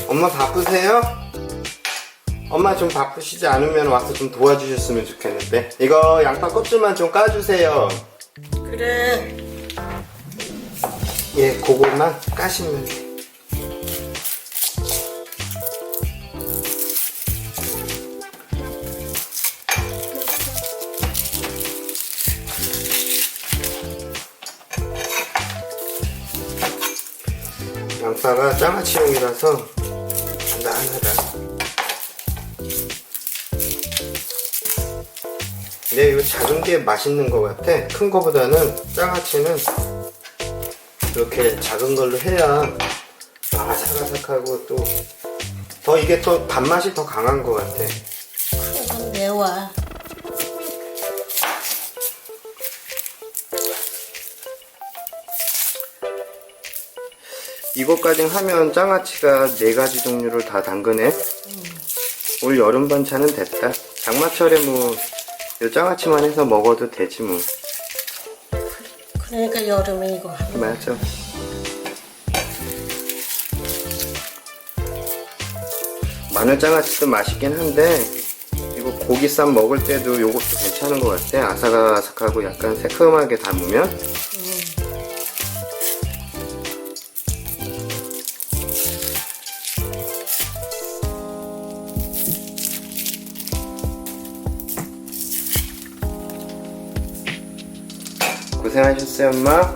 엄마 바쁘세요? 엄마 좀 바쁘시지 않으면 와서 좀 도와주셨으면 좋겠는데. 이거 양파 껍질만 좀 까주세요. 그래. 예, 그것만 까시면 돼. 양파가 장아찌용이라서 단단하다. 근데 이거 작은 게 맛있는 것 같아. 큰 거보다는 장아찌는 이렇게 작은 걸로 해야 아삭아삭하고 또 더 이게 또 단맛이 더 강한 것 같아. 조금 매워. 이것까지 하면 장아찌가 4가지 종류를 다 담그네. 올 여름 반찬은 됐다. 장마철에 뭐 요 장아찌만 해서 먹어도 되지 뭐. 그러니까 여름에 이거 하는 거야. 맞아. 마늘 장아찌도 맛있긴 한데 이거 고기 쌈 먹을 때도 요것도 괜찮은 것 같아. 아삭아삭하고 약간 새콤하게 담으면. 고생하셨어요 엄마.